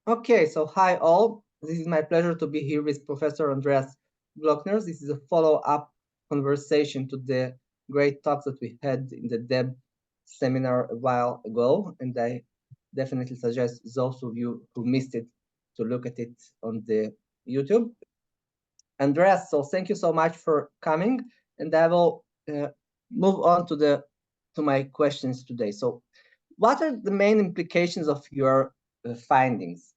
Okay, so hi all. This is my pleasure to be here with Professor Andreas Gloeckner. This is a follow-up conversation to the great talks that we had in the DEB seminar a while ago, and I definitely suggest those of you who missed it to look at it on the YouTube. Andreas, so thank you so much for coming, and I will move on to my questions today. So, what are the main implications of your findings?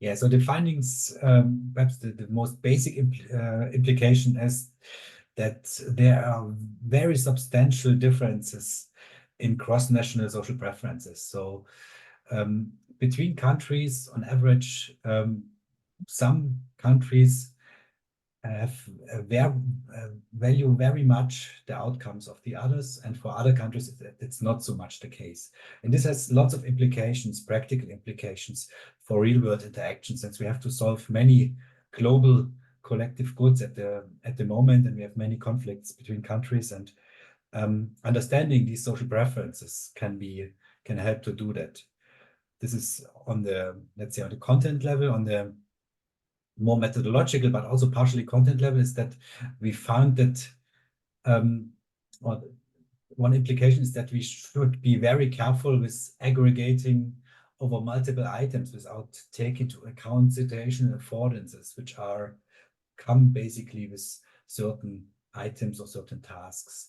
Yeah, so the findings, perhaps the most basic implication is that there are very substantial differences in cross-national social preferences. So between countries, on average, some countries value very much the outcomes of the others, and for other countries it's not so much the case. And this has lots of implications, practical implications for real-world interactions, since we have to solve many global collective goods at the moment, and we have many conflicts between countries, and understanding these social preferences can help to do that. This is on the, let's say, on the content level. On the more methodological, but also partially content level, is that we found that one implication is that we should be very careful with aggregating over multiple items without taking into account situational affordances, which come basically with certain items or certain tasks.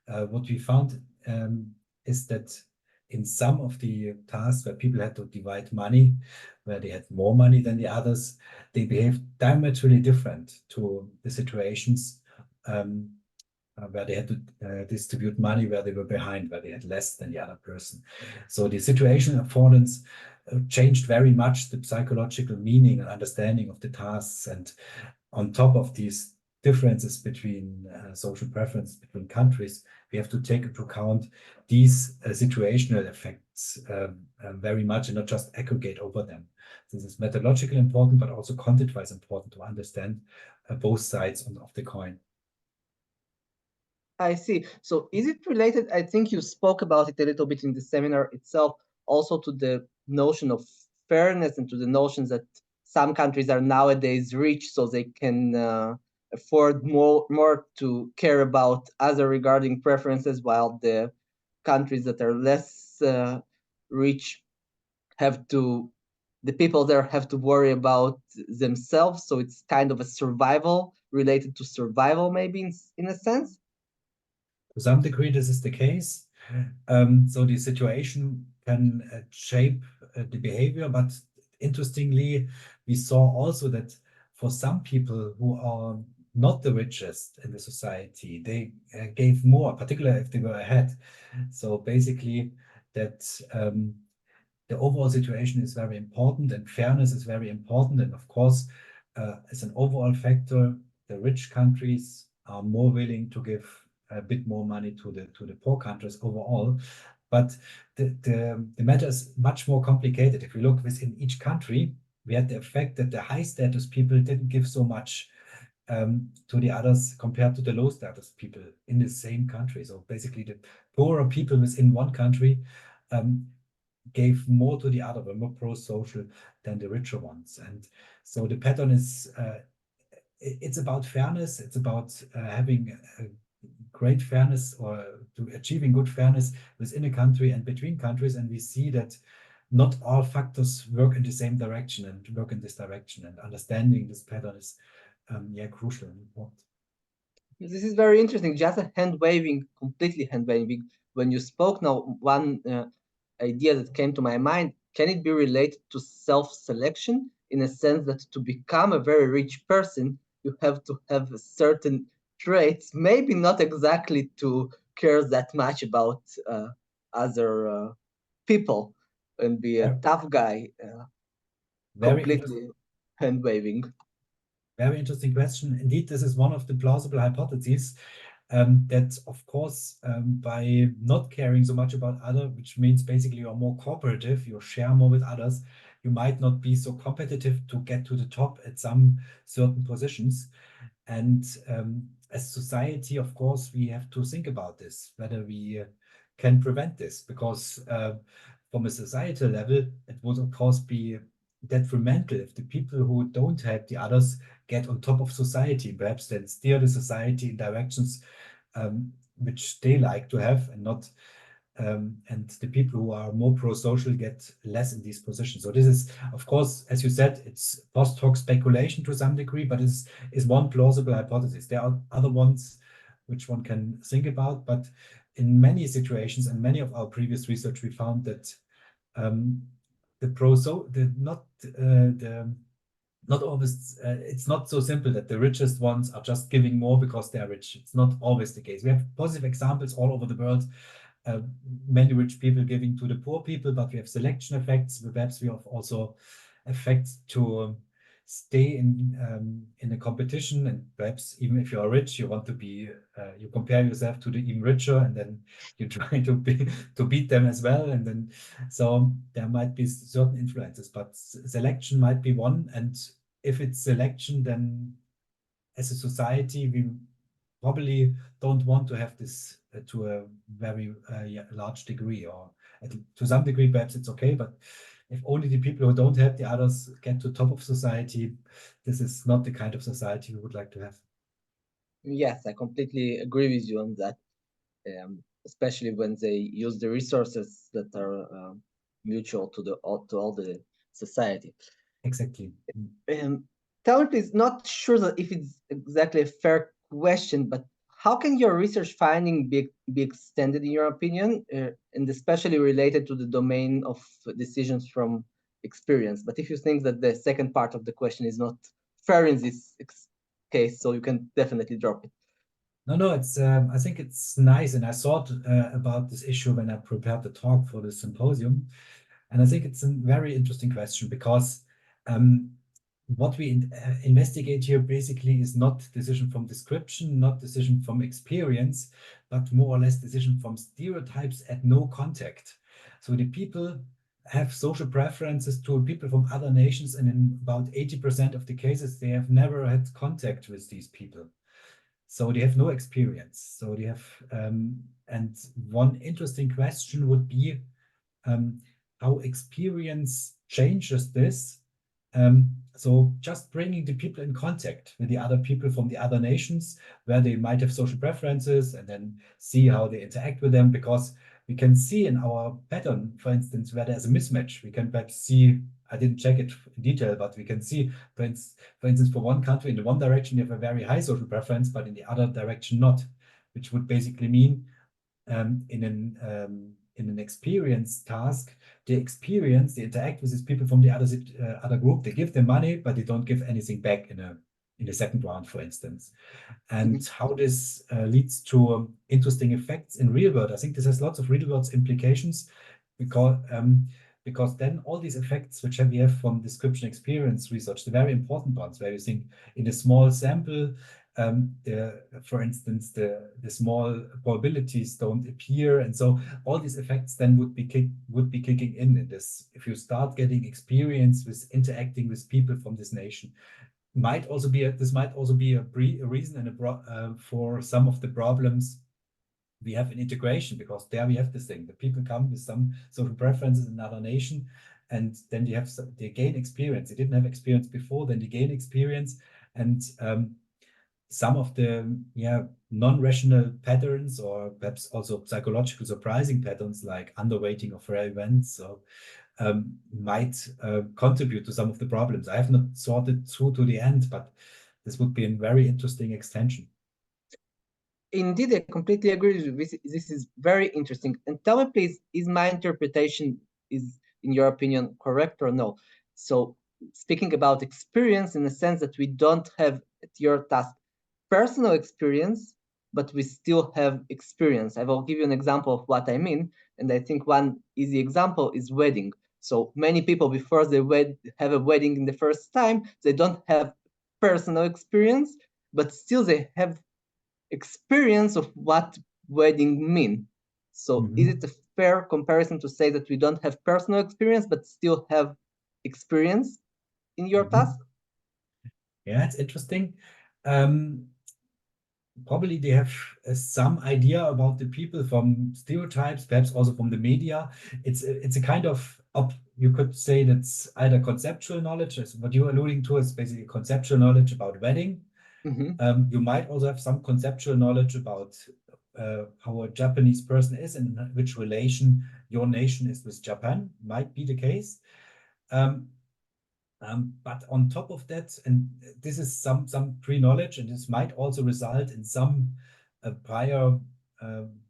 What we found is that in some of the tasks where people had to divide money, where they had more money than the others, they behaved diametrically different to the situations where they had to distribute money, where they were behind, where they had less than the other person. So the situational affordance changed very much the psychological meaning and understanding of the tasks. And on top of these differences between social preference between countries, we have to take into account these situational effects very much, and not just aggregate over them. This is methodologically important, but also content-wise important to understand both sides of the coin. I see. So is it related? I think you spoke about it a little bit in the seminar itself, also to the notion of fairness and to the notions that some countries are nowadays rich, so they can afford more to care about other regarding preferences, while the countries that are less rich the people there have to worry about themselves. So it's kind of a survival related to survival, maybe in a sense. To some degree, this is the case. So the situation can shape the behavior, but interestingly, we saw also that for some people who are not the richest in the society, they gave more, particularly if they were ahead. So basically, that the overall situation is very important, and fairness is very important. And of course, as an overall factor, the rich countries are more willing to give a bit more money to the poor countries overall. But the matter is much more complicated. If we look within each country, we had the effect that the high status people didn't give so much to the others compared to the low status people in the same country. So basically, the poorer people within one country gave more to the other, were more pro-social than the richer ones. And so the pattern is, it's about fairness. It's about having great fairness, or to achieving good fairness within a country and between countries. And we see that not all factors work in the same direction and work in this direction. And understanding this pattern is crucial and important. This is very interesting. Just a hand waving, completely hand waving. When you spoke now, one idea that came to my mind, can it be related to self-selection in a sense that to become a very rich person, you have to have certain traits, maybe not exactly to care that much about other people and be a tough guy, completely hand waving. Very interesting question. Indeed, this is one of the plausible hypotheses that, of course, by not caring so much about others, which means basically you're more cooperative, you share more with others, you might not be so competitive to get to the top at some certain positions. And as society, of course, we have to think about this, whether we can prevent this, because from a societal level, it would of course be detrimental if the people who don't help the others get on top of society, perhaps then steer the society in directions which they like to have, and not and the people who are more pro-social get less in these positions. So this is, of course, as you said, it's post hoc speculation to some degree, but is one plausible hypothesis. There are other ones which one can think about, but in many situations and many of our previous research, we found that not always, it's not so simple that the richest ones are just giving more because they are rich. It's not always the case. We have positive examples all over the world, many rich people giving to the poor people, but we have selection effects. Perhaps we have also effects to stay in a competition, and perhaps even if you are rich, you want to be you compare yourself to the even richer, and then you try to beat them as well, and then so there might be certain influences, but selection might be one. And if it's selection, then as a society we probably don't want to have this to a very large degree, or to some degree perhaps it's okay, but if only the people who don't help the others get to top of society, this is not the kind of society we would like to have. Yes, I completely agree with you on that, especially when they use the resources that are mutual to all the society. Exactly. Tell me, please, not sure that if it's exactly a fair question, but how can your research finding be extended in your opinion, and especially related to the domain of decisions from experience? But if you think that the second part of the question is not fair in this case, so you can definitely drop it. No, it's I think it's nice, and I thought about this issue when I prepared the talk for the symposium, and I think it's a very interesting question, because what we investigate here basically is not decision from description, not decision from experience, but more or less decision from stereotypes at no contact. So the people have social preferences to people from other nations, and in about 80% of the cases, they have never had contact with these people. So they have no experience. So they have, and one interesting question would be how experience changes this. So just bringing the people in contact with the other people from the other nations where they might have social preferences, and then see how they interact with them, because we can see in our pattern, for instance, where there's a mismatch. We can perhaps see, I didn't check it in detail, but we can see, for instance, for one country, in the one direction, you have a very high social preference, but in the other direction, not, which would basically mean in an experience task, they interact with these people from the other group, they give them money, but they don't give anything back in the second round, for instance. And how this leads to interesting effects in real world. I think this has lots of real world implications, because then all these effects which we have from description experience research, the very important ones, where you think in a small sample, for instance, the small probabilities don't appear, and so all these effects then would be kicking in this. If you start getting experience with interacting with people from this nation, might also be a reason and for some of the problems we have in integration, because there we have this thing: the people come with some social preferences in another nation, and then they gain experience. They didn't have experience before, then they gain experience, and some of the non-rational patterns, or perhaps also psychological surprising patterns like underweighting of rare events, or might contribute to some of the problems. I have not thought it through to the end, but this would be a very interesting extension. Indeed, I completely agree with you. This is very interesting. And tell me, please, is my interpretation, in your opinion, correct or no? So speaking about experience, in the sense that we don't have at your task personal experience, but we still have experience. I will give you an example of what I mean. And I think one easy example is wedding. So many people, before they have a wedding in the first time, they don't have personal experience, but still they have experience of what wedding mean. So is it a fair comparison to say that we don't have personal experience, but still have experience in your task? Yeah, it's interesting. probably they have some idea about the people from stereotypes, perhaps also from the media. It's a kind of you could say that's either conceptual knowledge, as what you're alluding to is basically conceptual knowledge about wedding. You might also have some conceptual knowledge about how a Japanese person is and which relation your nation is with Japan, might be the case. But on top of that, and this is some pre-knowledge, and this might also result in some prior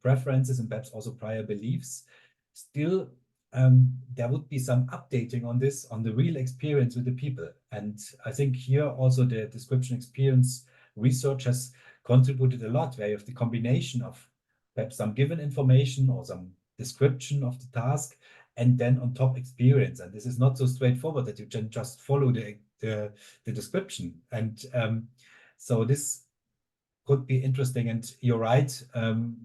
preferences and perhaps also prior beliefs. Still, there would be some updating on this, on the real experience with the people. And I think here also the description experience research has contributed a lot, where you have the combination of perhaps some given information or some description of the task, and then on top experience. And this is not so straightforward that you can just follow the description. And so this could be interesting. And you're right,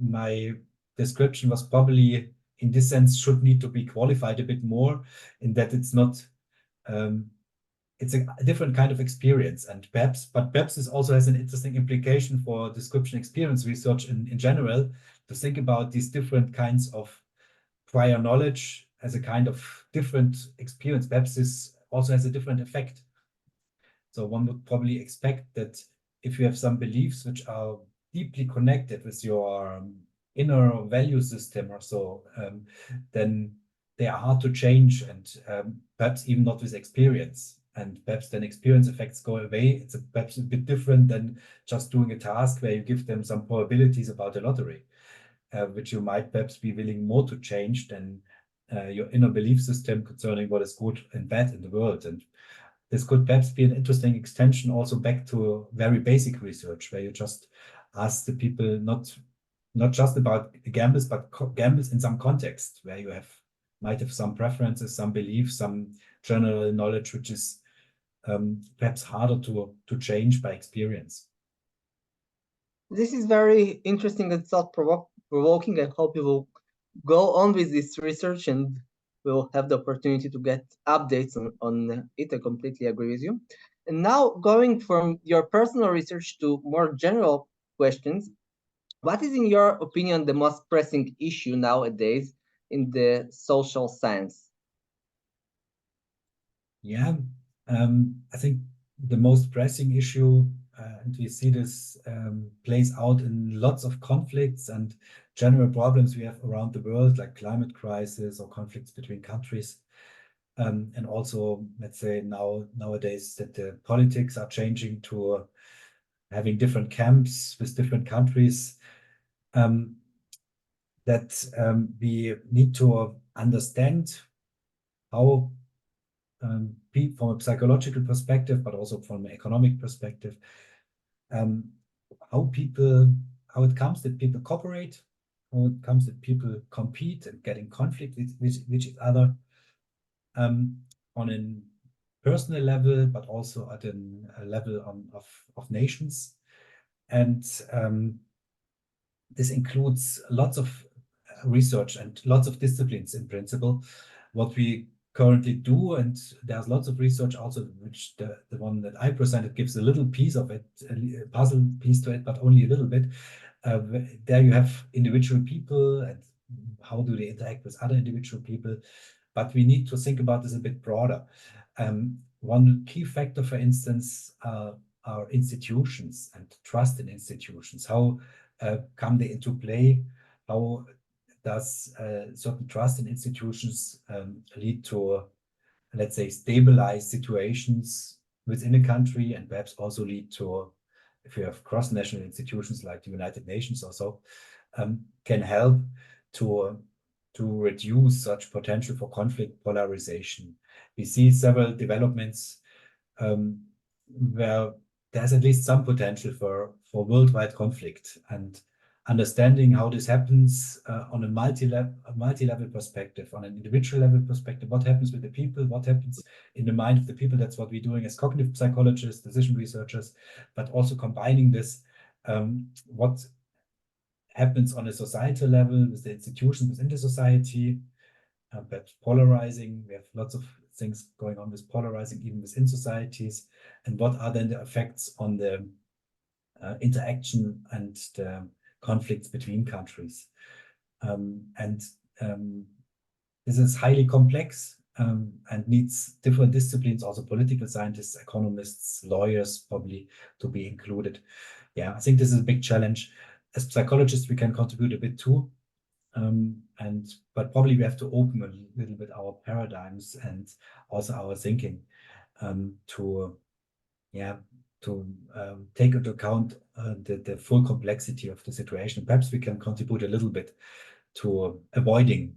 my description was probably, in this sense, should need to be qualified a bit more, in that it's not, it's a different kind of experience. And perhaps this also has an interesting implication for description experience research in general, to think about these different kinds of prior knowledge as a kind of different experience. Perhaps this also has a different effect. So one would probably expect that if you have some beliefs which are deeply connected with your inner value system or so, then they are hard to change, and perhaps even not with experience. And perhaps then experience effects go away. It's perhaps a bit different than just doing a task where you give them some probabilities about a lottery, which you might perhaps be willing more to change than your inner belief system concerning what is good and bad in the world. And this could perhaps be an interesting extension also back to very basic research, where you just ask the people not just about gambles, but gambles in some context, where you might have some preferences, some beliefs, some general knowledge, which is perhaps harder to change by experience. This is very interesting and thought-provoking. I hope you will go on with this research and we'll have the opportunity to get updates on it. I completely agree with you. And now, going from your personal research to more general questions, what is, in your opinion, the most pressing issue nowadays in the social science? Yeah, I think the most pressing issue, and we see this plays out in lots of conflicts and general problems we have around the world, like climate crisis or conflicts between countries. And also, let's say nowadays that the politics are changing to having different camps with different countries, that we need to understand how from a psychological perspective, but also from an economic perspective, how it comes that people cooperate, how it comes that people compete and get in conflict with each other, on a personal level, but also at a level of nations. And this includes lots of research and lots of disciplines in principle. What we currently do, and there's lots of research also, which the one that I presented gives a little piece of it, a puzzle piece to it, but only a little bit. There you have individual people and how do they interact with other individual people, but we need to think about this a bit broader. One key factor, for instance, are institutions and trust in institutions. How come they into play? How does certain trust in institutions lead to, let's say, stabilized situations within a country, and perhaps also lead to, if you have cross-national institutions like the United Nations or so, can help to reduce such potential for conflict polarization. We see several developments where there's at least some potential for worldwide conflict, and understanding how this happens on a multi-level perspective, on an individual level perspective, what happens with the people, what happens in the mind of the people. That's what we're doing as cognitive psychologists, decision researchers, but also combining this, what happens on a societal level with the institutions within the society, but polarizing. We have lots of things going on with polarizing even within societies, and what are then the effects on the interaction and the conflicts between countries. This is highly complex and needs different disciplines, also political scientists, economists, lawyers, probably to be included. Yeah, I think this is a big challenge. As psychologists, we can contribute a bit too. But probably we have to open a little bit our paradigms and also our thinking to take into account the full complexity of the situation. Perhaps we can contribute a little bit to avoiding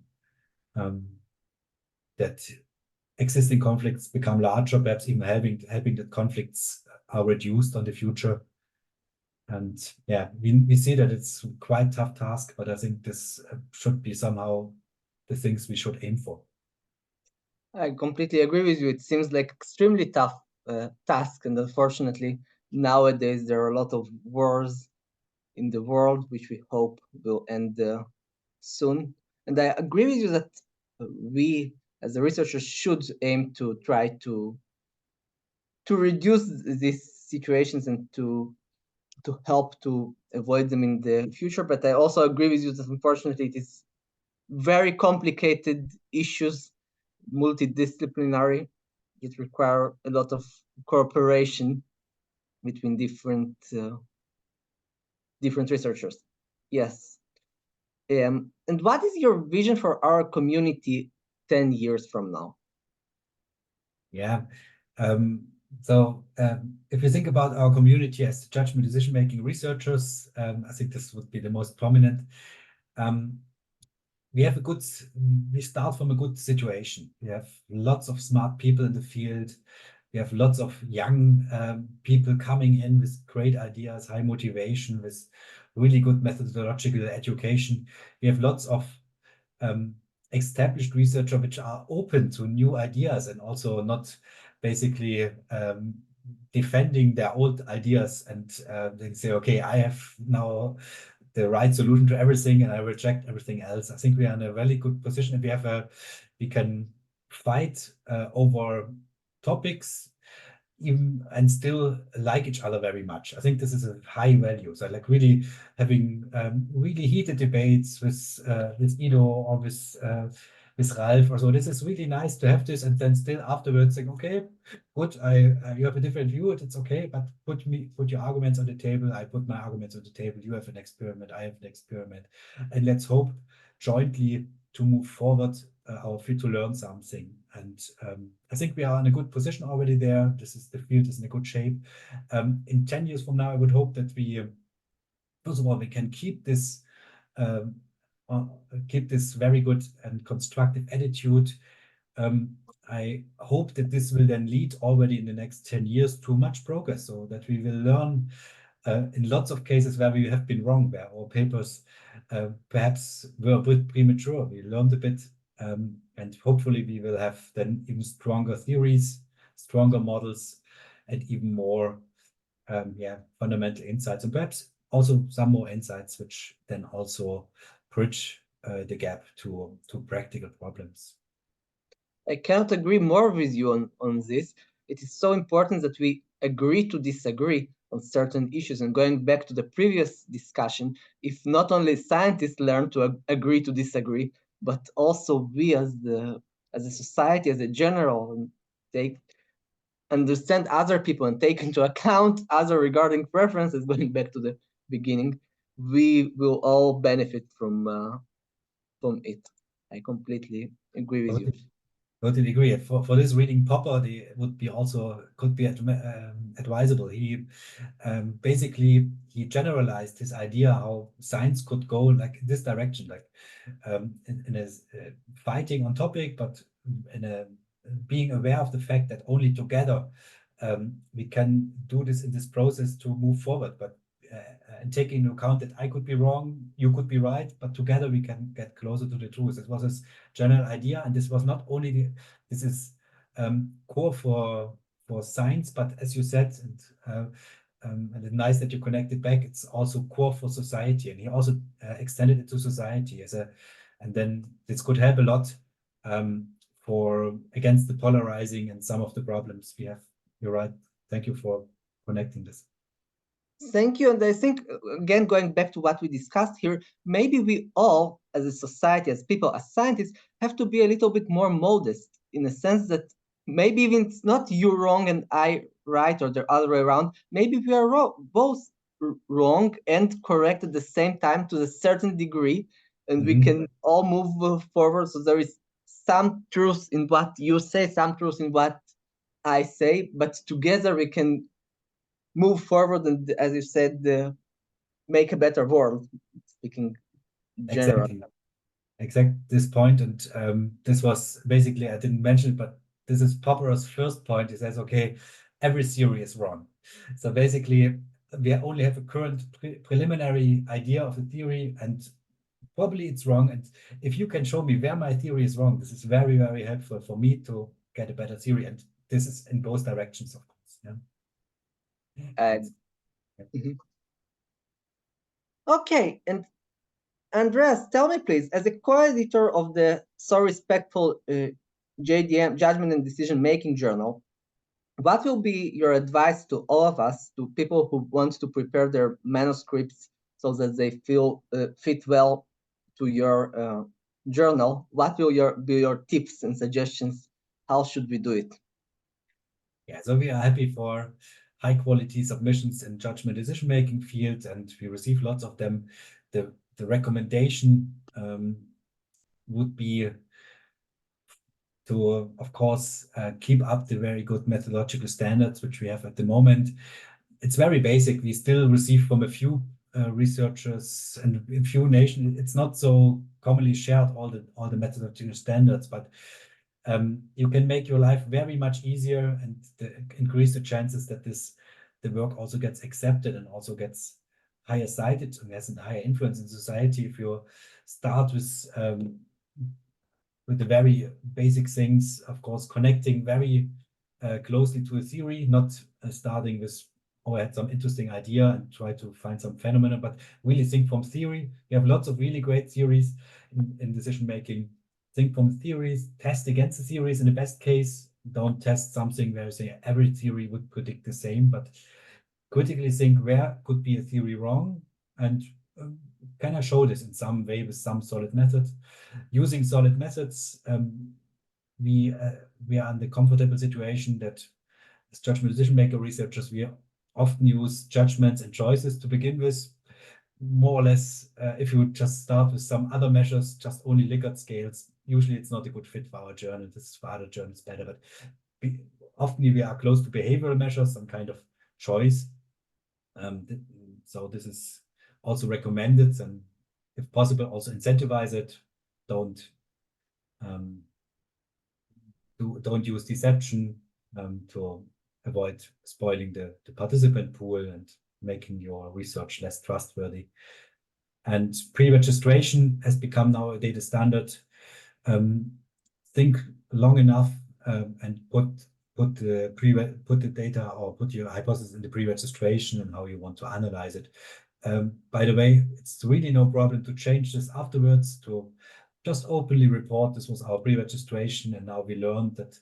that existing conflicts become larger, perhaps even helping that conflicts are reduced on the future. And yeah, we see that it's quite a tough task, but I think this should be somehow the things we should aim for. I completely agree with you. It seems like extremely tough task, and unfortunately, nowadays there are a lot of wars in the world, which we hope will end soon. And I agree with you that we, as the researchers, should aim to try to reduce these situations and to help to avoid them in the future. But I also agree with you that unfortunately it is very complicated issues, multidisciplinary. It require a lot of cooperation between different researchers. Yes. And what is your vision for our community 10 years from now? Yeah. If you think about our community as judgment decision-making researchers, I think this would be the most prominent. We start from a good situation. We have lots of smart people in the field. We have lots of young people coming in with great ideas, high motivation, with really good methodological education. We have lots of established researchers which are open to new ideas and also not basically defending their old ideas and they say, okay, I have now the right solution to everything and I reject everything else. I think we are in a really good position and we can fight over topics even and still like each other very much. I think this is a high value. So like really having really heated debates with Ido or with Ralph or so. This is really nice to have this, and then still afterwards saying, okay, good, you have a different view, it's okay, but put your arguments on the table. I put my arguments on the table. You have an experiment, I have an experiment, and let's hope jointly to move forward our fit to learn something. And I think we are in a good position already there. The field is in a good shape. In 10 years from now, I would hope that we, first of all, we can keep this very good and constructive attitude. I hope that this will then lead already in the next 10 years to much progress, so that we will learn in lots of cases where we have been wrong, where our papers perhaps were a bit premature. We learned a bit, and hopefully we will have then even stronger theories, stronger models, and even more fundamental insights, and perhaps also some more insights which then also bridge the gap to practical problems. I cannot agree more with you on this. It is so important that we agree to disagree on certain issues. And going back to the previous discussion, if not only scientists learn to agree to disagree, but also we as a society, as a general, take understand other people and take into account other regarding preferences, going back to the beginning, we will all benefit from it. I completely agree with you. Totally agree. For this reading Popper, could be advisable. He basically generalized his idea how science could go like in this direction, like in a fighting on topic, but in a being aware of the fact that only together we can do this in this process to move forward. But and taking into account that I could be wrong, you could be right, but together we can get closer to the truth. It was his general idea, and this was not only this is core for science, but as you said, and it's nice that you connected back. It's also core for society, and he also extended it to society and then this could help a lot for against the polarizing and some of the problems we have. You're right. Thank you for connecting this. Thank you. And I think, again, going back to what we discussed here, maybe we all, as a society, as people, as scientists, have to be a little bit more modest in the sense that maybe even it's not you wrong and I right or the other way around. Maybe we are both wrong and correct at the same time to a certain degree, and we can all move forward. So there is some truth in what you say, some truth in what I say, but together we can move forward and, as you said, make a better world, speaking generally. Exactly this point. And this was basically, I didn't mention it, but this is Popper's first point. He says, okay, every theory is wrong. So basically, we only have a current preliminary idea of the theory, and probably it's wrong. And if you can show me where my theory is wrong, this is very, very helpful for me to get a better theory. And this is in both directions, of course. Yeah. Okay, and Andreas, tell me please, as a co-editor of the so respectful JDM Judgment and Decision Making Journal, what will be your advice to all of us, to people who want to prepare their manuscripts so that they feel fit well to your journal? What will be your tips and suggestions? How should we do it? Yeah, so we are happy for high quality submissions in judgment decision making field, and we receive lots of them. The recommendation would be to, of course, keep up the very good methodological standards which we have at the moment. It's very basic. We still receive from a few researchers and a few nations. It's not so commonly shared all the methodological standards, but you can make your life very much easier and increase the chances that the work also gets accepted and also gets higher cited and has a higher influence in society. If you start with the very basic things, of course, connecting very closely to a theory, not starting with, oh, I had some interesting idea and try to find some phenomena, but really think from theory. We have lots of really great theories in decision making. Think from theories, test against the theories in the best case. Don't test something where you say every theory would predict the same, but critically think where could be a theory wrong, and can I show this in some way with some solid method? Using solid methods, we are in the comfortable situation that as judgment decision maker researchers, we often use judgments and choices to begin with. More or less, if you just start with some other measures, just only Likert scales, usually it's not a good fit for our journal. This is for other journals better, but often we are close to behavioral measures, some kind of choice. So this is also recommended, and if possible, also incentivize it. Don't use deception to avoid spoiling the participant pool and making your research less trustworthy. And pre-registration has become nowadays the standard. Think long enough and put the data or put your hypothesis in the pre-registration and how you want to analyze it. By the way, it's really no problem to change this afterwards, to just openly report this was our pre-registration, and now we learned that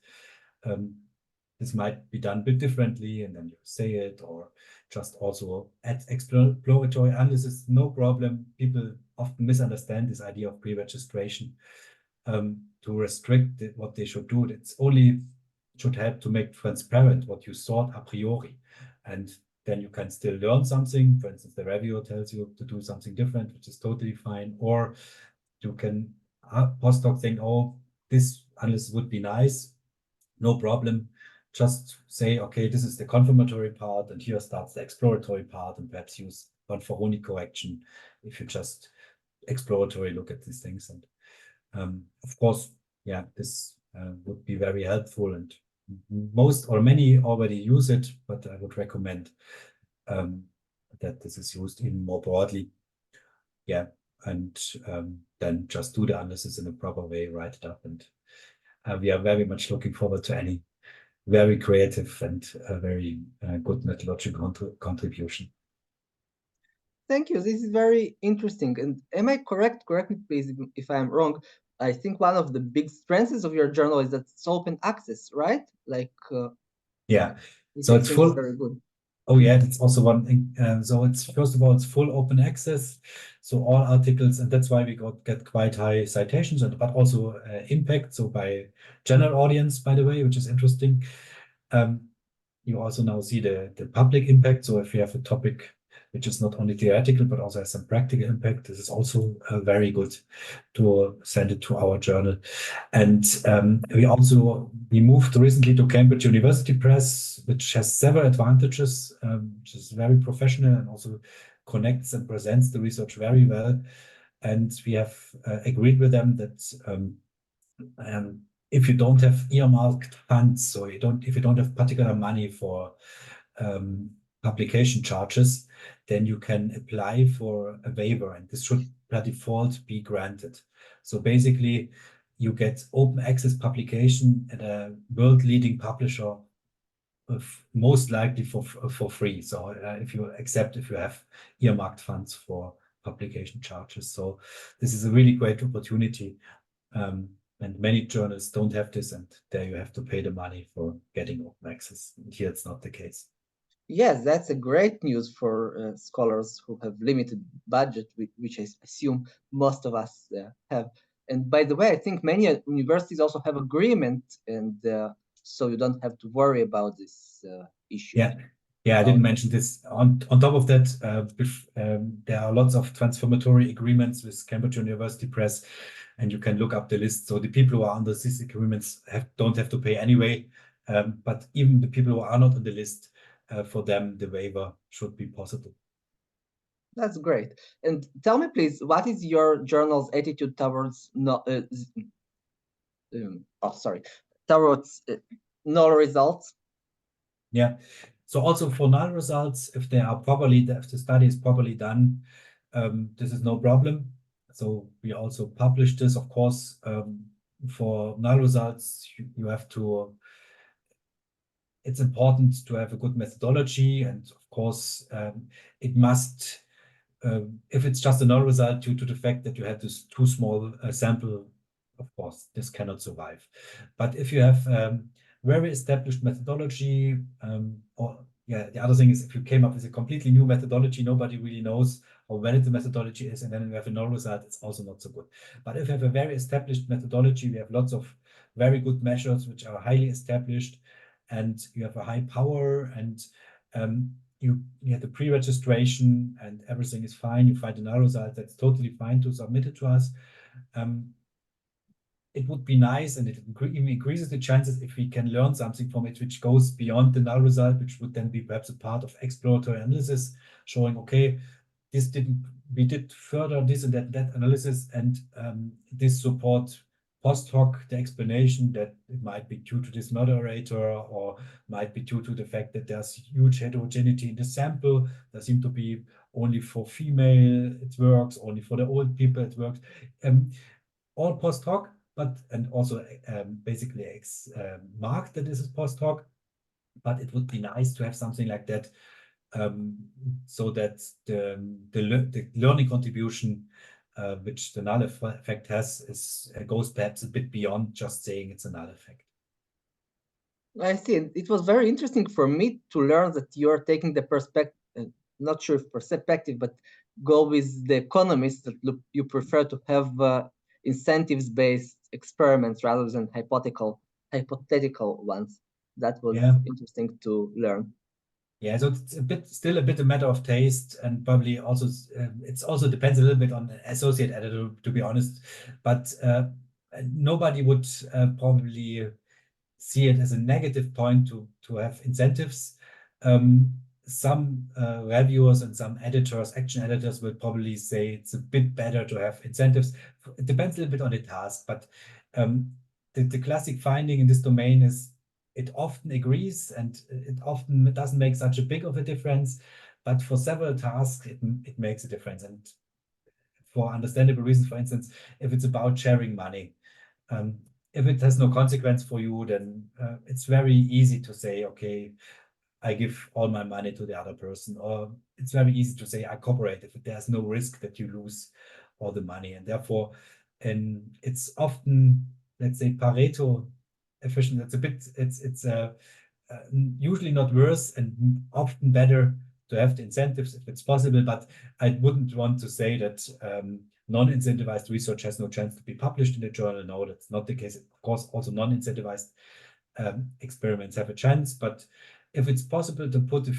this might be done a bit differently, and then you say it, or just also add exploratory analysis, no problem. People often misunderstand this idea of pre-registration. To restrict what they should do, it's only should help to make transparent what you thought a priori, and then you can still learn something. For instance, the reviewer tells you to do something different, which is totally fine, or you can postdoc think, oh, this analysis would be nice, no problem. Just say, okay, this is the confirmatory part, and here starts the exploratory part, and perhaps use one for only correction if you just exploratory look at these things. And of course, yeah, this would be very helpful, and most or many already use it, but I would recommend that this is used even more broadly. Yeah, and then just do the analysis in a proper way, write it up, and we are very much looking forward to any very creative and very good methodological contribution. Thank you. This is very interesting. And am I correct? Correct me, please, if I'm wrong. I think one of the big strengths of your journal is that it's open access, right? Like, yeah, so it's full. Very good. Oh yeah, that's also one thing. So it's first of all, it's full open access. So all articles, and that's why we get quite high citations, but also impact. So by general audience, by the way, which is interesting. You also now see the public impact. So if you have a topic which is not only theoretical, but also has some practical impact, this is also very good to send it to our journal. And we moved recently to Cambridge University Press, which has several advantages, which is very professional and also connects and presents the research very well. And we have agreed with them that if you don't have earmarked funds, so if you don't have particular money for publication charges, then you can apply for a waiver, and this should by default be granted. So basically, you get open access publication at a world-leading publisher, most likely for free. So if you have earmarked funds for publication charges, so this is a really great opportunity. And many journals don't have this, and there you have to pay the money for getting open access. And here it's not the case. Yes, that's a great news for scholars who have limited budget, which I assume most of us have. And by the way, I think many universities also have agreement, and so you don't have to worry about this issue. Yeah, I didn't mention this. On top of that, there are lots of transformatory agreements with Cambridge University Press, and you can look up the list. So the people who are under these agreements don't have to pay anyway. But even the people who are not on the list, for them, the waiver should be possible. That's great. And tell me, please, what is your journal's attitude towards towards null results? Yeah. So also for null results, if the study is properly done, this is no problem. So we also publish this, of course. For null results, you have to. It's important to have a good methodology, and of course, it must. If it's just a null result due to the fact that you had this too small sample, of course, this cannot survive. But if you have very established methodology, the other thing is if you came up with a completely new methodology, nobody really knows how valid the methodology is, and then you have a null result, it's also not so good. But if you have a very established methodology, we have lots of very good measures which are highly established, and you have a high power, and you get the pre-registration and everything is fine. You find a null result, that's totally fine to submit it to us. It would be nice, and it even increases the chances if we can learn something from it which goes beyond the null result, which would then be perhaps a part of exploratory analysis, showing, okay, we did further this and that analysis, and this support post hoc the explanation that it might be due to this moderator, or might be due to the fact that there's huge heterogeneity in the sample. There seem to be only for female it works, only for the old people it works. All post hoc, and also basically marked that this is post hoc. But it would be nice to have something like that, so that the learning contribution which the null effect has goes perhaps a bit beyond just saying it's a null effect. I see. It was very interesting for me to learn that you're taking the perspective, not sure if perspective, but go with the economists that you prefer to have incentives-based experiments rather than hypothetical ones. That was interesting to learn. Yeah, so it's still a bit a matter of taste, and probably also it also depends a little bit on the associate editor, to be honest. But nobody would probably see it as a negative point to have incentives. Some reviewers and some action editors will probably say it's a bit better to have incentives. It depends a little bit on the task, but the classic finding in this domain is it often agrees, and it often doesn't make such a big of a difference, but for several tasks, it makes a difference. And for understandable reasons, for instance, if it's about sharing money, if it has no consequence for you, then it's very easy to say, okay, I give all my money to the other person, or it's very easy to say I cooperate if there's no risk that you lose all the money. And therefore, it's often, let's say, Pareto efficient. It's usually not worse and often better to have the incentives if it's possible, but I wouldn't want to say that non-incentivized research has no chance to be published in the journal. No, that's not the case. Of course, also non-incentivized experiments have a chance, but if it's possible to put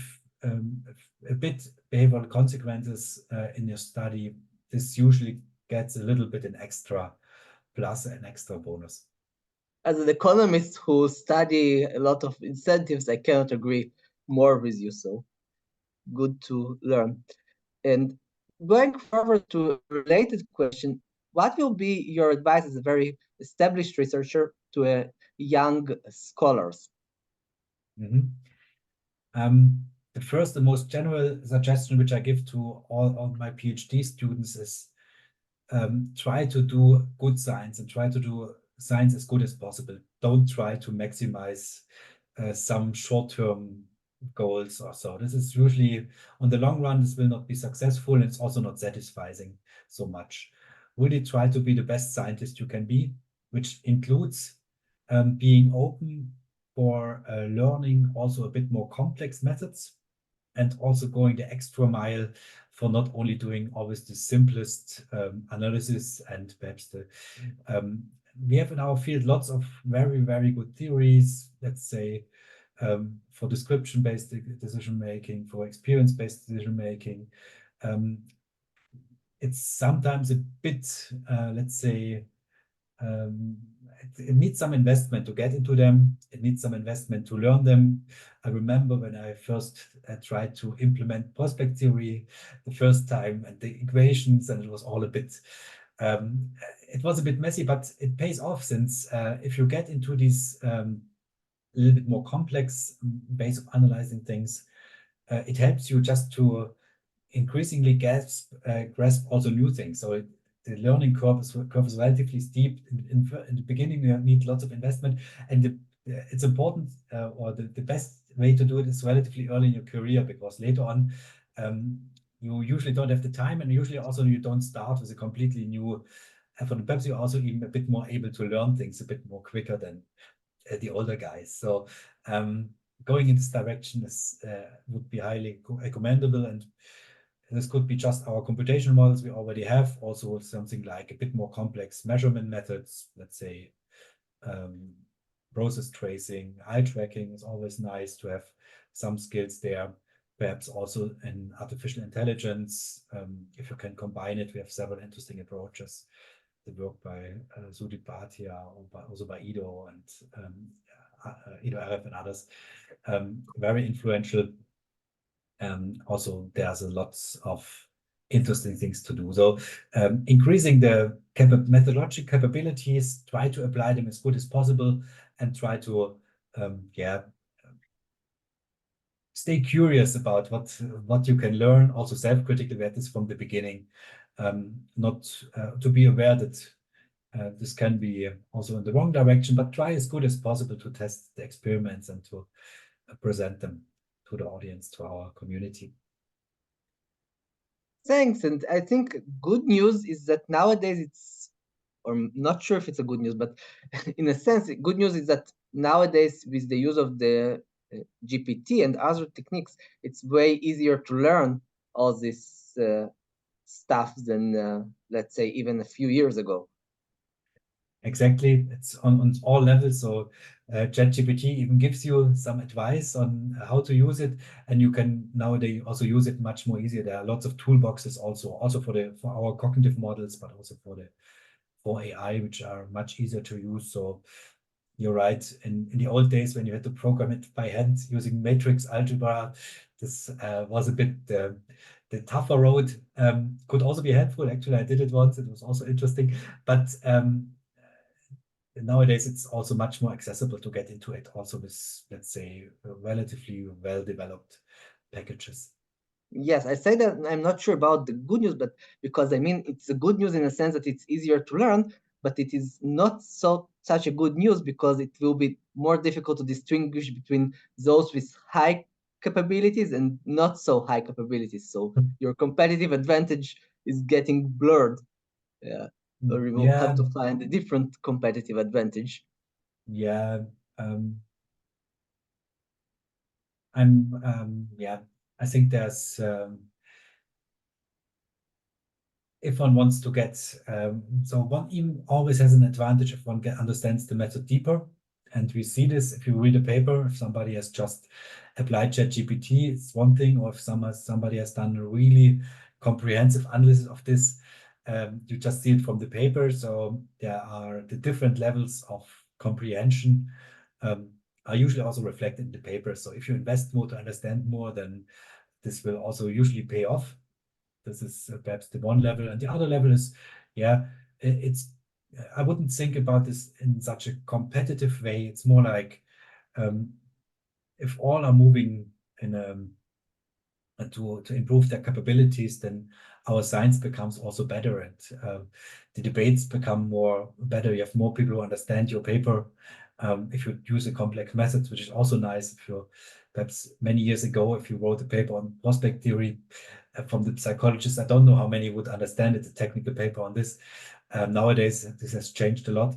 a bit behavioral consequences in your study, this usually gets a little bit an extra plus, an extra bonus. As an economist who study a lot of incentives, I cannot agree more with you. So good to learn. And going forward to a related question, what will be your advice as a very established researcher to young scholars? The first and most general suggestion which I give to all my PhD students is try to do good science and try to do science as good as possible. Don't try to maximize some short-term goals or so. This is usually, on the long run, this will not be successful, and it's also not satisfying so much. Really try to be the best scientist you can be, which includes being open for learning also a bit more complex methods, and also going the extra mile for not only doing always the simplest analysis and perhaps the we have in our field lots of very, very good theories, let's say, for description-based decision-making, for experience-based decision-making. It's sometimes a bit, let's say, it needs some investment to get into them. It needs some investment to learn them. I remember when I first tried to implement prospect theory the first time, and the equations, and it was all a bit, it was a bit messy, but it pays off, since if you get into these a little bit more complex ways of analyzing things, it helps you just to increasingly grasp also new things. So the learning curve is relatively steep. In the beginning, you need lots of investment, and it's important, or the best way to do it is relatively early in your career, because later on, you usually don't have the time, and usually also you don't start with a completely new effort. Perhaps you're also even a bit more able to learn things a bit more quicker than the older guys. So going in this direction is would be highly commendable, and this could be just our computational models we already have, also something like a bit more complex measurement methods, let's say process tracing, eye tracking is always nice to have some skills there. Perhaps also in artificial intelligence, if you can combine it, we have several interesting approaches. The work by Sudip Bhatia, or also by Ido and Ido Aref and others, very influential. Also, there's a lot of interesting things to do. So increasing the methodological capabilities, try to apply them as good as possible, and try to stay curious about what you can learn. Also self-critical, we had this from the beginning, not to be aware that this can be also in the wrong direction, but try as good as possible to test the experiments and to present them to the audience, to our community. Thanks. And I think good news is that nowadays it's, or I'm not sure if it's a good news, but in a sense, good news is that nowadays with the use of the GPT and other techniques, it's way easier to learn all this stuff than, let's say, even a few years ago. Exactly, it's on all levels. So Chat GPT even gives you some advice on how to use it, and you can nowadays also use it much more easier. There are lots of toolboxes also for our cognitive models, but also for AI, which are much easier to use. So you're right. In the old days, when you had to program it by hand using matrix algebra, this was a bit the tougher road. Could also be helpful. Actually, I did it once. It was also interesting, but nowadays it's also much more accessible to get into it, also with, let's say, relatively well-developed packages. Yes, I say that I'm not sure about the good news, but because I mean, it's a good news in a sense that it's easier to learn, but it is not such a good news because it will be more difficult to distinguish between those with high capabilities and not so high capabilities. So your competitive advantage is getting blurred. Or you will have to find a different competitive advantage. Yeah. yeah, I think there's if one wants to get so one even always has an advantage if one understands the method deeper. And we see this if you read a paper, if somebody has just applied Chat GPT, it's one thing, or if somebody has done a really comprehensive analysis of this, you just see it from the paper. So there are the different levels of comprehension are usually also reflected in the paper. So if you invest more to understand more, then this will also usually pay off. This is perhaps the one level. And the other level is, yeah, I wouldn't think about this in such a competitive way. It's more like if all are moving in to improve their capabilities, then our science becomes also better, and the debates become more better. You have more people who understand your paper. If you use a complex methods, which is also nice. If you perhaps many years ago, if you wrote a paper on prospect theory from the psychologists, I don't know how many would understand it, a technical paper on this. Nowadays, this has changed a lot.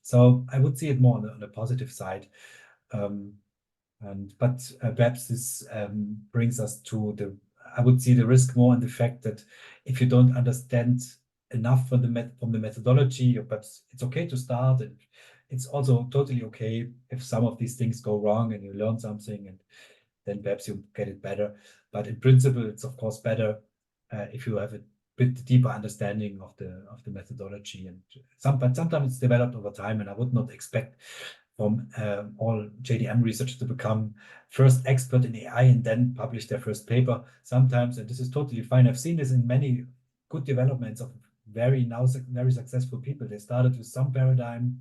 So I would see it more on the positive side. But perhaps this brings us to I would see the risk more in the fact that if you don't understand enough from the methodology, or perhaps it's okay to start, and it's also totally okay if some of these things go wrong and you learn something, and then perhaps you get it better. But in principle, it's of course better if you have a bit deeper understanding of the methodology, and sometimes it's developed over time, and I would not expect from all JDM researchers to become first expert in AI and then publish their first paper. Sometimes, and this is totally fine. I've seen this in many good developments of very successful people. They started with some paradigm,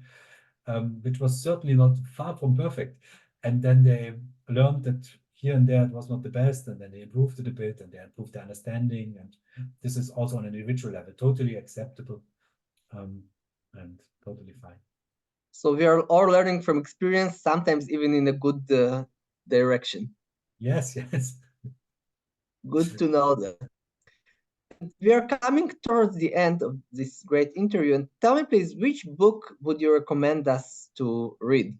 which was certainly not far from perfect. And then they learned that here and there it was not the best, and then they improved it a bit, and they improved their understanding. And this is also on an individual level, totally acceptable and totally fine. So we are all learning from experience, sometimes even in a good direction. Yes, yes. Good to know that. We are coming towards the end of this great interview. And tell me, please, which book would you recommend us to read?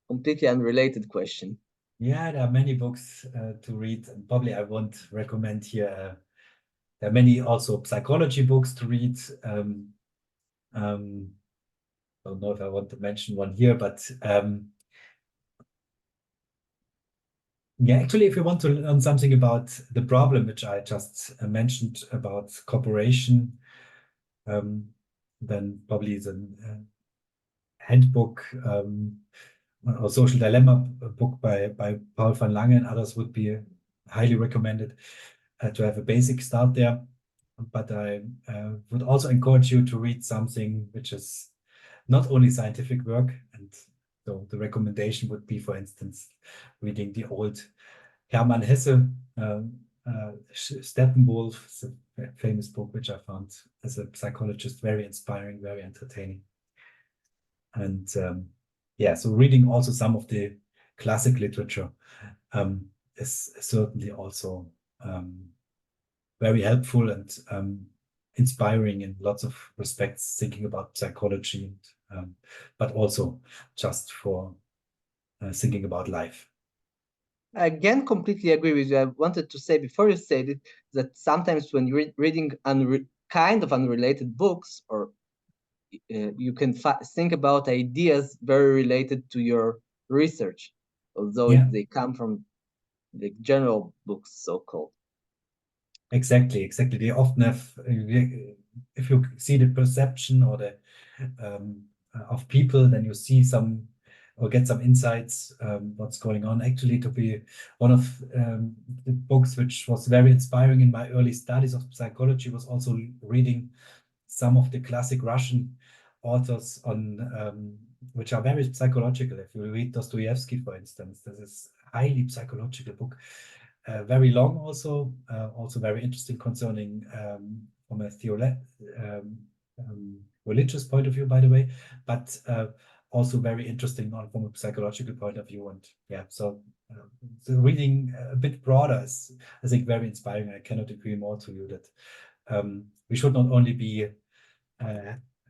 Completely unrelated question. Yeah, there are many books to read, and probably I won't recommend here. There are many also psychology books to read. Don't know if I want to mention one here, but yeah, actually, if you want to learn something about the problem which I just mentioned about cooperation, then probably the handbook or social dilemma book by Paul van Lange and others would be highly recommended to have a basic start there. But I would also encourage you to read something which is not only scientific work. And so the recommendation would be, for instance, reading the old Hermann Hesse, Steppenwolf, a famous book which I found as a psychologist very inspiring, very entertaining. And yeah, so reading also some of the classic literature is certainly also very helpful and inspiring in lots of respects, thinking about psychology, and, but also just for thinking about life. I again completely agree with you. I wanted to say before you said it that sometimes when you're reading kind of unrelated books, or you can think about ideas very related to your research, although they come from the general books, so-called. Exactly. They often have, if you see the perception or the of people, then you see some or get some insights what's going on. Actually, to be one of the books which was very inspiring in my early studies of psychology was also reading some of the classic Russian authors on which are very psychological. If you read Dostoevsky, for instance, this is a highly psychological book. Very long, also very interesting concerning from a religious point of view, by the way, but also very interesting from a psychological point of view. And yeah, so reading a bit broader is, I think, very inspiring. I cannot agree more to you that we should not only be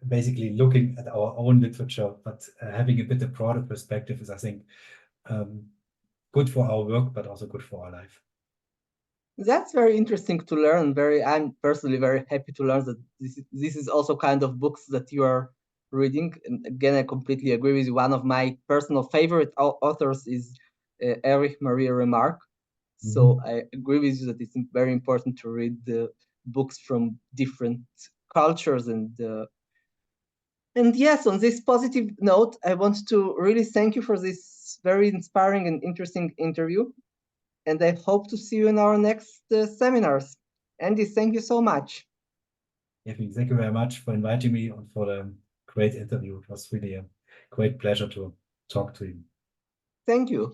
basically looking at our own literature, but having a bit of broader perspective is, I think, good for our work, but also good for our life. That's very interesting to learn. I'm personally very happy to learn that this is also kind of books that you are reading. And again, I completely agree with you. One of my personal favorite authors is Erich Maria Remarque. So I agree with you that it's very important to read the books from different cultures. And yes, on this positive note, I want to really thank you for this very inspiring and interesting interview. And I hope to see you in our next seminars. Andy, thank you so much. Thank you very much for inviting me and for the great interview. It was really a great pleasure to talk to you. Thank you.